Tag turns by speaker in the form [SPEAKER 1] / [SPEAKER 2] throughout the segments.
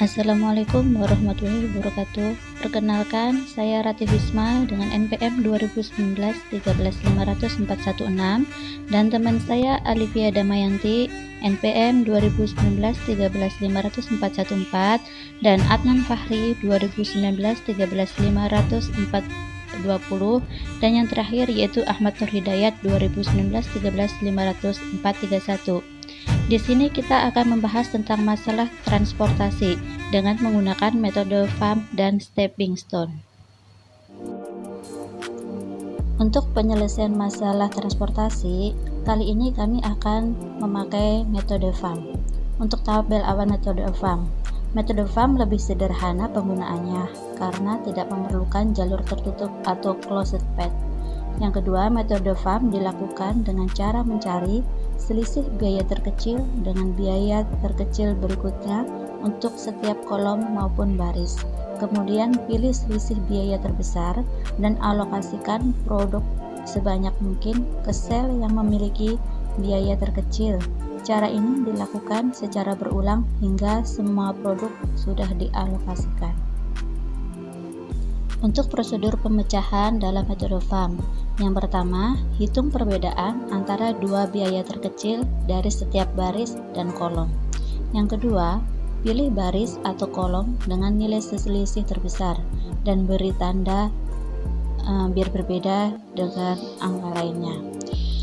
[SPEAKER 1] Assalamualaikum warahmatullahi wabarakatuh. Perkenalkan, saya Rati Bisma dengan NPM 2019-13541 dan teman saya Alivia Damayanti NPM 2019-13514 dan Adnan Fahri 2019-13520 dan yang terakhir yaitu Ahmad Nur Hidayat 2019-13541. Di sini kita akan membahas tentang masalah transportasi dengan menggunakan metode FAM dan stepping stone. Untuk penyelesaian masalah transportasi, kali ini kami akan memakai metode FAM. Untuk tabel awal metode FAM lebih sederhana penggunaannya karena tidak memerlukan jalur tertutup atau closed path. Yang kedua, metode FAM dilakukan dengan cara mencari selisih biaya terkecil dengan biaya terkecil berikutnya untuk setiap kolom maupun baris. Kemudian pilih selisih biaya terbesar dan alokasikan produk sebanyak mungkin ke sel yang memiliki biaya terkecil. Cara ini dilakukan secara berulang hingga semua produk sudah dialokasikan. Untuk prosedur pemecahan dalam metode FAM, yang pertama, hitung perbedaan antara dua biaya terkecil dari setiap baris dan kolom. Yang kedua, pilih baris atau kolom dengan nilai selisih terbesar dan beri tanda biar berbeda dengan angka lainnya.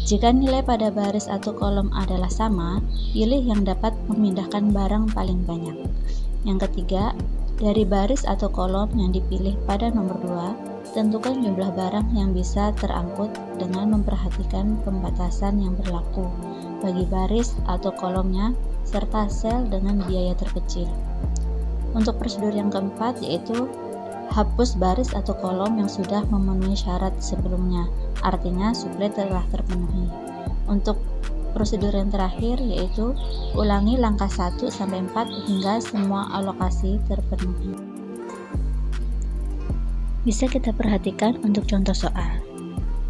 [SPEAKER 1] Jika nilai pada baris atau kolom adalah sama, pilih yang dapat memindahkan barang paling banyak. Yang ketiga, dari baris atau kolom yang dipilih pada nomor 2, tentukan jumlah barang yang bisa terangkut dengan memperhatikan pembatasan yang berlaku bagi baris atau kolomnya serta sel dengan biaya terkecil. Untuk prosedur yang keempat yaitu hapus baris atau kolom yang sudah memenuhi syarat sebelumnya, artinya suplai telah terpenuhi. Untuk prosedur yang terakhir yaitu ulangi langkah 1-4 hingga semua alokasi terpenuhi. Bisa kita perhatikan untuk contoh soal.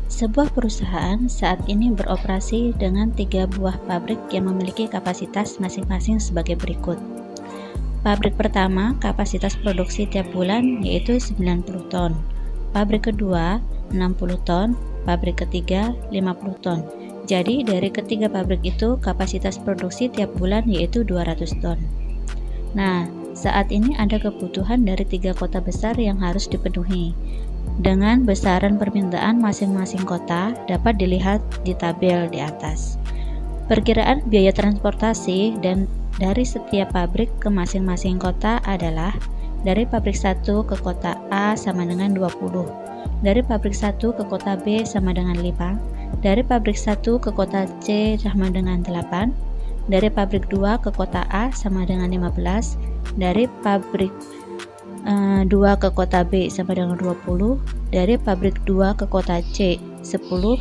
[SPEAKER 1] Sebuah perusahaan saat ini beroperasi dengan 3 buah pabrik yang memiliki kapasitas masing-masing sebagai berikut. Pabrik pertama kapasitas produksi tiap bulan yaitu 90 ton. Pabrik kedua 60 ton, pabrik ketiga 50 ton. Jadi dari ketiga pabrik itu kapasitas produksi tiap bulan yaitu 200 ton. Nah, saat ini ada kebutuhan dari 3 kota besar yang harus dipenuhi. Dengan besaran permintaan masing-masing kota dapat dilihat di tabel di atas. Perkiraan biaya transportasi dan dari setiap pabrik ke masing-masing kota adalah dari pabrik 1 ke kota A sama dengan 20, dari pabrik 1 ke kota B sama dengan 5, dari pabrik 1 ke kota C sama dengan 8, dari pabrik 2 ke kota A sama dengan 15, dari pabrik 2 ke kota B sama dengan 20, dari pabrik 2 ke kota C 10,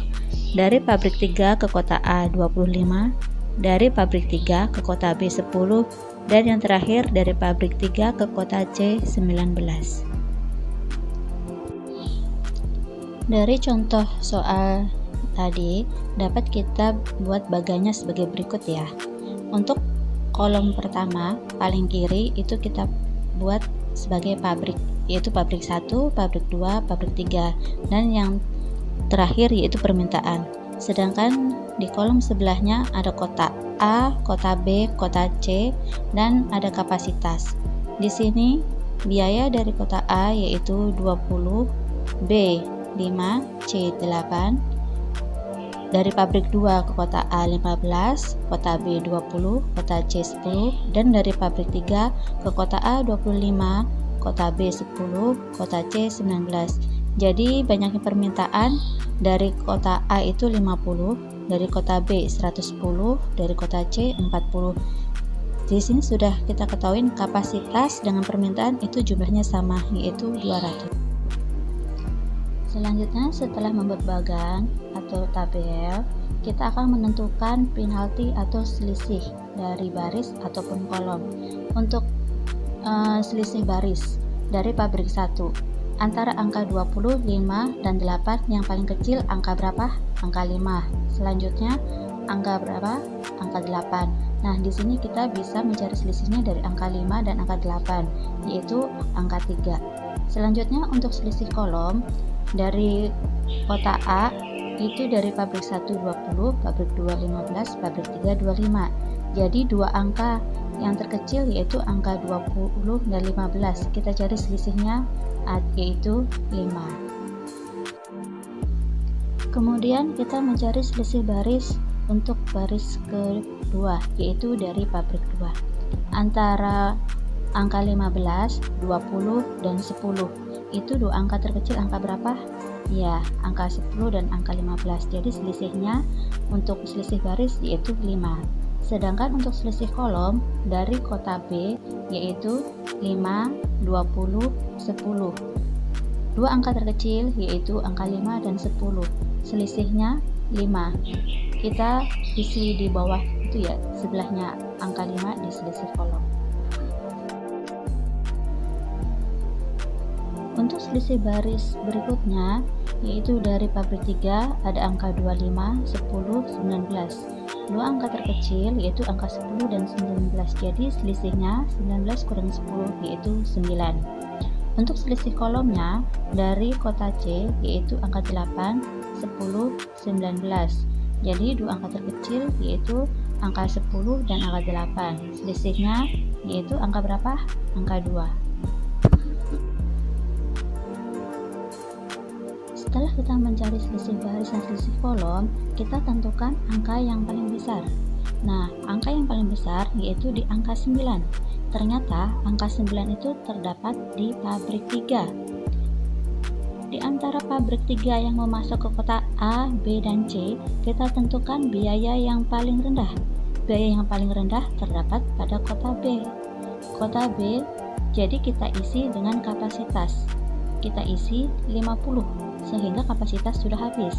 [SPEAKER 1] dari pabrik 3 ke kota A 25, dari pabrik 3 ke kota B 10, dan yang terakhir dari pabrik 3 ke kota C 19. Dari contoh soal tadi dapat kita buat bagannya sebagai berikut ya. Untuk kolom pertama paling kiri itu kita buat sebagai pabrik, yaitu pabrik 1, pabrik 2, pabrik 3, dan yang terakhir yaitu permintaan. Sedangkan di kolom sebelahnya ada kota A, kota B, kota C, dan ada kapasitas. Di sini biaya dari kota A yaitu 20, B 5, C 8, dari pabrik 2 ke kota A 15, kota B 20, kota C 10, dan dari pabrik 3 ke kota A 25, kota B 10, kota C 19. Jadi banyaknya permintaan dari kota A itu 50, dari kota B 110, dari kota C 40. Di sini sudah kita ketahui kapasitas dengan permintaan itu jumlahnya sama, yaitu 200. Selanjutnya setelah membuat bagan atau tabel, kita akan menentukan penalti atau selisih dari baris ataupun kolom. Untuk selisih baris dari pabrik 1 antara angka 20, 5, dan 8 yang paling kecil angka berapa? Angka 5. Selanjutnya angka berapa? Angka 8. Nah, di sini kita bisa mencari selisihnya dari angka 5 dan angka 8, yaitu angka 3. Selanjutnya untuk selisih kolom dari kotak A itu dari pabrik 1 20, pabrik 2 15, pabrik 3 25. Jadi dua angka yang terkecil yaitu angka 20 dan 15. Kita cari selisihnya yaitu 5. Kemudian kita mencari selisih baris untuk baris kedua yaitu dari pabrik 2 antara angka 15, 20 dan 10. Itu dua angka terkecil angka berapa? Ya, angka 10 dan angka 15. Jadi selisihnya untuk selisih baris yaitu 5. Sedangkan untuk selisih kolom dari kota B yaitu 5, 20, 10. Dua angka terkecil yaitu angka 5 dan 10. Selisihnya 5. Kita isi di bawah itu ya, sebelahnya angka 5 di selisih kolom. Untuk selisih baris berikutnya yaitu dari pabrik 3 ada angka 25, 10, 19. Dua angka terkecil yaitu angka 10 dan 19. Jadi selisihnya 19 kurang 10 yaitu 9. Untuk selisih kolomnya dari kota C yaitu angka 8, 10, 19. Jadi dua angka terkecil yaitu angka 10 dan angka 8. Selisihnya yaitu angka berapa? Angka 2. Setelah kita mencari selisih baris dan selisih kolom, kita tentukan angka yang paling besar. Nah, angka yang paling besar yaitu di angka 9. Ternyata angka 9 itu terdapat di pabrik 3. Di antara pabrik 3 yang mau masuk ke kota A, B, dan C, kita tentukan biaya yang paling rendah. Biaya yang paling rendah terdapat pada kota B. Kota B, jadi kita isi dengan kapasitas. Kita isi 50, sehingga kapasitas sudah habis.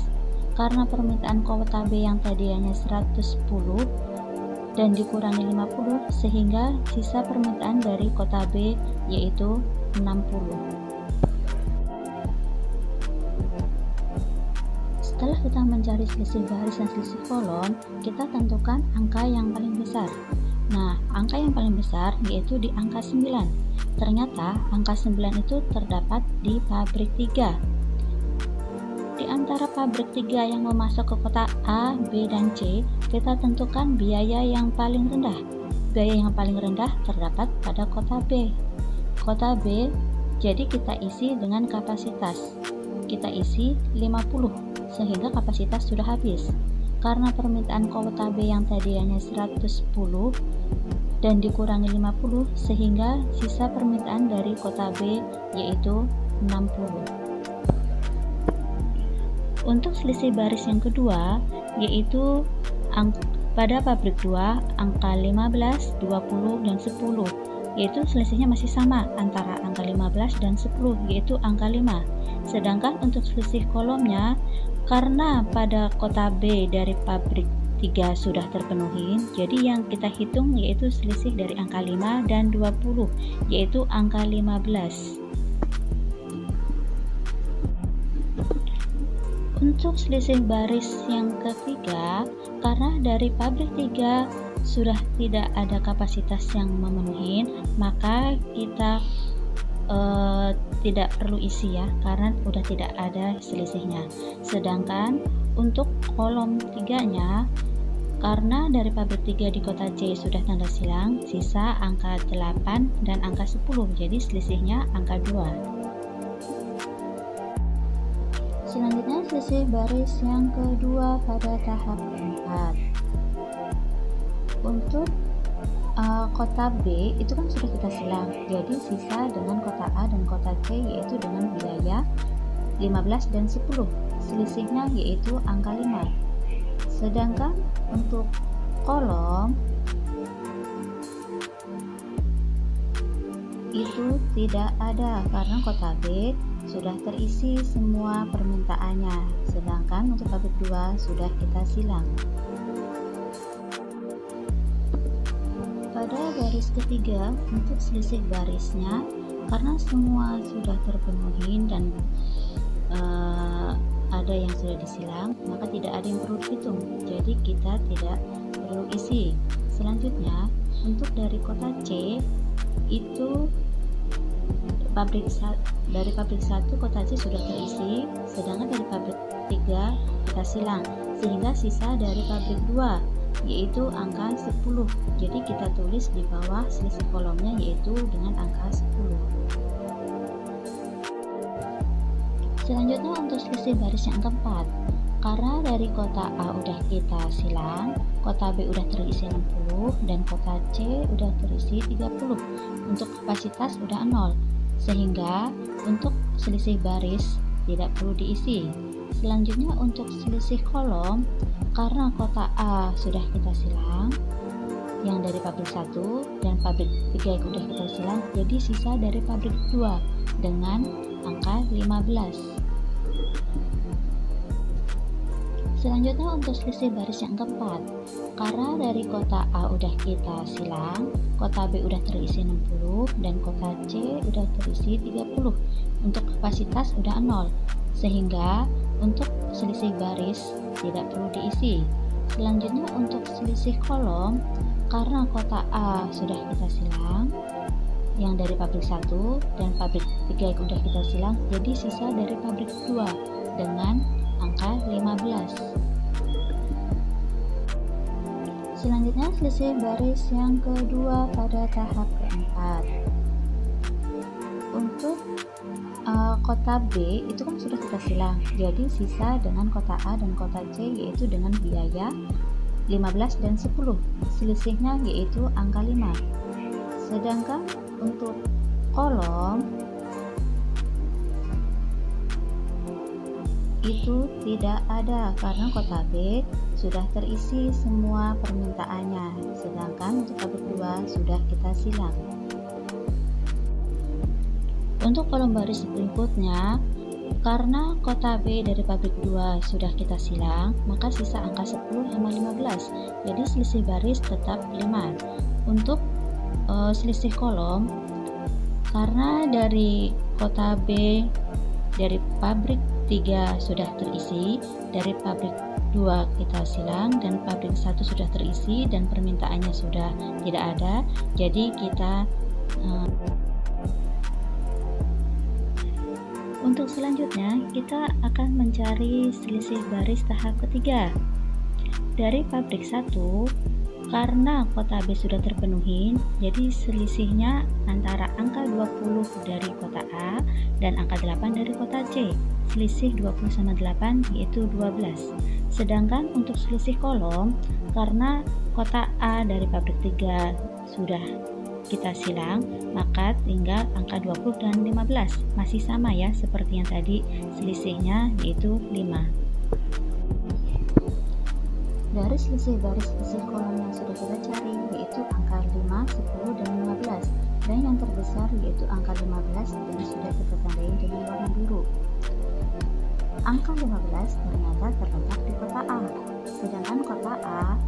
[SPEAKER 1] Karena permintaan kota B yang tadinya 110 dan dikurangi 50, sehingga sisa permintaan dari kota B yaitu 60. Setelah kita mencari selisih baris dan selisih kolom, kita tentukan angka yang paling besar. Nah, angka yang paling besar yaitu di angka 9. Ternyata angka 9 itu terdapat di pabrik 3. Di antara pabrik 3 yang mau masuk ke kota A, B, dan C, kita tentukan biaya yang paling rendah. Biaya yang paling rendah terdapat pada kota B. Kota B, jadi kita isi dengan kapasitas. Kita isi 50, sehingga kapasitas sudah habis. Karena permintaan kota B yang tadinya 110 dan dikurangi 50, sehingga sisa permintaan dari kota B yaitu 60. Untuk selisih baris yang kedua yaitu pada pabrik 2 angka 15, 20, dan 10, yaitu selisihnya masih sama antara angka 15 dan 10 yaitu angka 5. Sedangkan untuk selisih kolomnya, karena pada kota B dari pabrik 3 sudah terpenuhi, jadi yang kita hitung yaitu selisih dari angka 5 dan 20 yaitu angka 15. Untuk selisih baris yang ketiga, karena dari pabrik 3 sudah tidak ada kapasitas yang memenuhi, maka kita tidak perlu isi ya, karena udah tidak ada selisihnya. Sedangkan untuk kolom 3-nya, karena dari pabrik 3 di kota C sudah tanda silang, sisa angka 8 dan angka 10, jadi selisihnya angka 2. Selanjutnya selisih baris yang kedua pada tahap 4. Untuk kota B itu kan sudah kita silang, jadi sisa dengan kota A dan kota C yaitu dengan biaya 15 dan 10, selisihnya yaitu angka 5. Sedangkan untuk kolom itu tidak ada karena kota B sudah terisi semua permintaannya, sedangkan untuk pabrik 2 sudah kita silang. Pada baris ketiga, untuk selisih barisnya, karena semua sudah terpenuhi dan ada yang sudah disilang, maka tidak ada yang perlu dihitung, jadi kita tidak perlu isi. Selanjutnya, untuk dari kota C itu dari pabrik 1 kota C sudah terisi, sedangkan dari pabrik 3 kita silang, sehingga sisa dari pabrik 2 yaitu angka 10. Jadi kita tulis di bawah selisih kolomnya yaitu dengan angka 10. Selanjutnya untuk selisih baris yang keempat, karena dari kota A udah kita silang, kota B udah terisi 60 dan kota C udah terisi 30. Untuk kapasitas udah 0, sehingga untuk selisih baris tidak perlu diisi. Selanjutnya untuk selisih kolom, karena kota A sudah kita silang yang dari pabrik 1 dan pabrik 3 udah kita silang, jadi sisa dari pabrik 2 dengan angka 15. Selanjutnya untuk selisih baris yang keempat, karena dari kota A udah kita silang, kota B udah terisi 60 dan kota C udah terisi 30. Untuk kapasitas udah 0, sehingga untuk selisih baris tidak perlu diisi. Selanjutnya untuk selisih kolom, karena kota A sudah kita silang yang dari pabrik 1 dan pabrik 3 udah kita silang, jadi sisa dari pabrik 2 dengan angka 15. Selanjutnya selisih baris yang kedua pada tahap keempat. Untuk kota B itu kan sudah kita silang, jadi sisa dengan kota A dan kota C yaitu dengan biaya 15 dan 10, selisihnya yaitu angka 5. Sedangkan untuk kolom itu tidak ada karena kota B sudah terisi semua permintaannya, sedangkan untuk pabrik 2 sudah kita silang. Untuk kolom baris berikutnya, karena kota B dari pabrik 2 sudah kita silang, maka sisa angka 10 sama 15, jadi selisih baris tetap 5. Untuk selisih kolom, karena dari kota B dari pabrik 3 sudah terisi, dari pabrik 2 kita silang dan pabrik 1 sudah terisi dan permintaannya sudah tidak ada, jadi kita untuk selanjutnya kita akan mencari selisih baris tahap ketiga. Dari pabrik 1, karena kota B sudah terpenuhi, jadi selisihnya antara angka 20 dari kota A dan angka 8 dari kota C. Selisih 20 sama 8 yaitu 12. Sedangkan untuk selisih kolom, karena kota A dari pabrik 3 sudah kita silang, maka tinggal angka 20 dan 15. Masih sama ya seperti yang tadi, selisihnya yaitu 5. Dari selisih baris selisih kolom yang sudah kita cari yaitu angka 5, 10, dan 15, dan yang terbesar yaitu angka 15 yang sudah kita tandai dengan warna biru. Angka 15 ternyata terletak di kota A, sedangkan kota A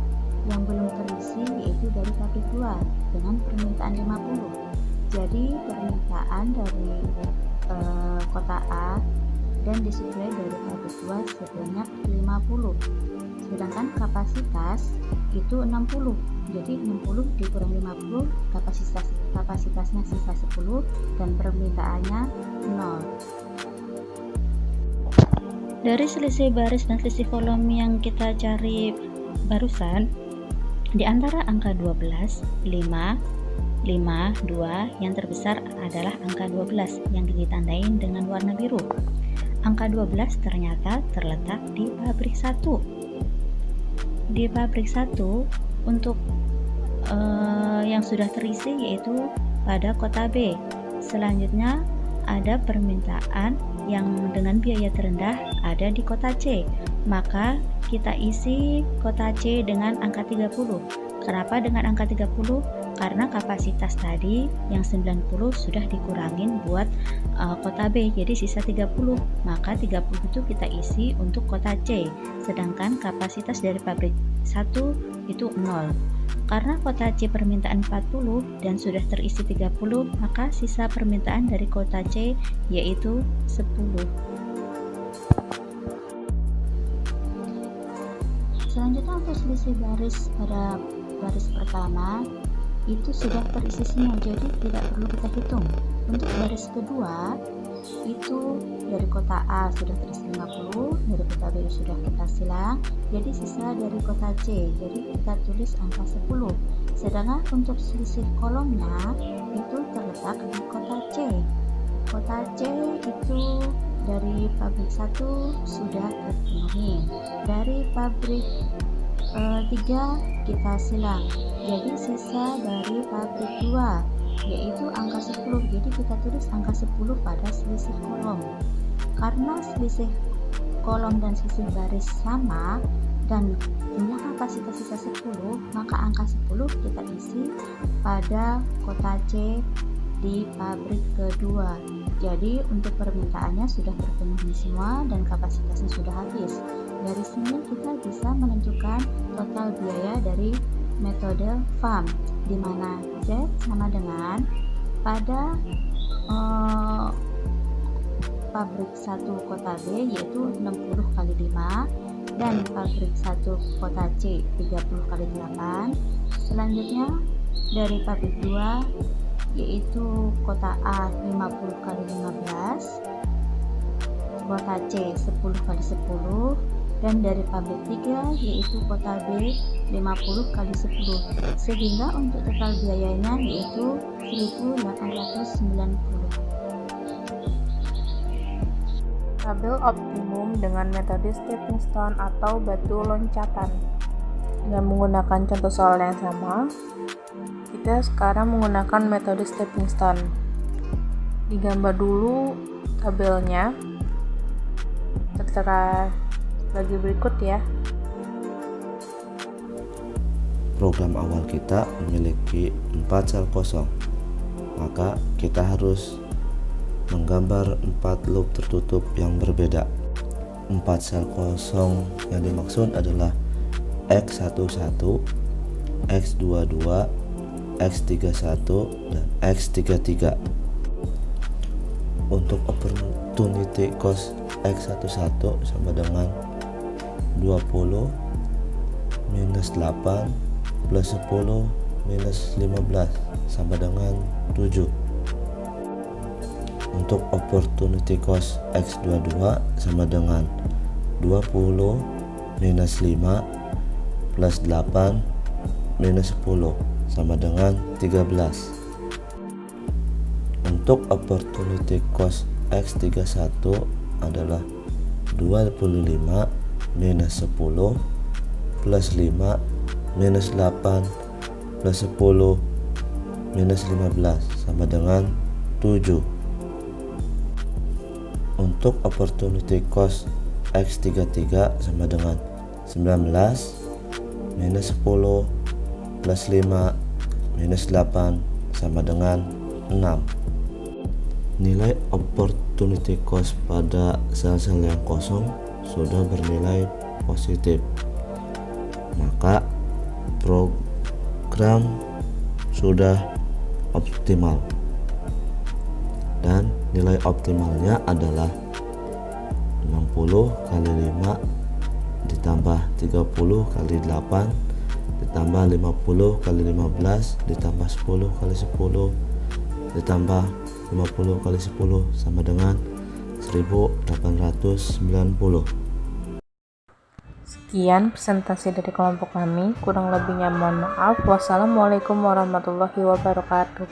[SPEAKER 1] yang belum terisi yaitu dari pabrik 2 dengan permintaan 50. Jadi permintaan dari kota A dan disuplai dari pabrik 2 sebanyak 50. Sedangkan kapasitas itu 60. Jadi 60 dikurang 50, kapasitasnya sisa 10 dan permintaannya 0. Dari selisih baris dan selisih kolom yang kita cari barusan, di antara angka 12, 5, 5, 2, yang terbesar adalah angka 12 yang ditandai dengan warna biru. Angka 12 ternyata terletak di pabrik 1. Di pabrik 1 untuk yang sudah terisi yaitu pada kota B. Selanjutnya ada permintaan yang dengan biaya terendah ada di kota C, maka kita isi kota C dengan angka 30. Kenapa dengan angka 30? Karena kapasitas tadi yang 90 sudah dikurangin buat kota B, jadi sisa 30, maka 30 itu kita isi untuk kota C, sedangkan kapasitas dari pabrik 1 itu 0. Karena kota C permintaan 40 dan sudah terisi 30, maka sisa permintaan dari kota C yaitu 10. Selanjutnya untuk selisih baris pada baris pertama itu sudah terisi semua, jadi tidak perlu kita hitung. Untuk baris kedua itu dari kota A sudah terisi 50, dari kota B sudah kita silang, jadi sisa dari kota C, jadi kita tulis angka 10. Sedangkan untuk selisih kolomnya itu terletak di kota C. Kota C itu dari pabrik 1 sudah terpenuhi, dari pabrik 3 kita silang, jadi sisa dari pabrik 2 yaitu angka 10, jadi kita tulis angka 10 pada selisih kolom. Karena selisih kolom dan selisih baris sama dan jumlah kapasitas sisa 10, maka angka 10 kita isi pada kota C di pabrik kedua. Jadi untuk permintaannya sudah terpenuhi semua dan kapasitasnya sudah habis. Dari sini kita bisa menentukan total biaya dari metode FAM, di mana Z sama dengan pada pabrik 1 kota B yaitu 60 kali 5 dan pabrik 1 kota C 30 kali 8. Selanjutnya dari pabrik 2 yaitu kota A 50 kali 15, kota C 10 kali 10, dan dari pabrik 3 yaitu kota B 50 kali 10, sehingga untuk total biayanya yaitu 1.890.
[SPEAKER 2] Tabel optimum dengan metode stepping stone atau batu loncatan. Dengan menggunakan contoh soal yang sama, kita sekarang menggunakan metode stepping stone. Digambar dulu tabelnya tertera bagi berikut ya.
[SPEAKER 3] Program awal kita memiliki 4 sel kosong, maka kita harus menggambar 4 loop tertutup yang berbeda. 4 sel kosong yang dimaksud adalah X11, X22, X31, dan X33. Untuk opportunity cost X11 sama dengan 20 minus 8 plus 10 minus 15 sama dengan 7. Untuk opportunity cost X22 sama dengan 20 minus 5 plus 8 minus 10 sama dengan 13. Untuk opportunity cost X31 adalah 25 minus 10 plus 5 minus 8 plus 10 minus 15 sama dengan 7. Untuk opportunity cost X33 sama dengan 19 minus 10 plus 5 minus 8 sama dengan 6. Nilai opportunity cost pada sel-sel yang kosong sudah bernilai positif, maka program sudah optimal, dan nilai optimalnya adalah 60 kali 5 ditambah 30 kali 8 ditambah 50 kali 15 ditambah 10 kali 10 ditambah 50 kali 10 sama dengan 1890.
[SPEAKER 2] Sekian presentasi dari kelompok kami, kurang lebihnya mohon maaf. Wassalamualaikum warahmatullahi wabarakatuh.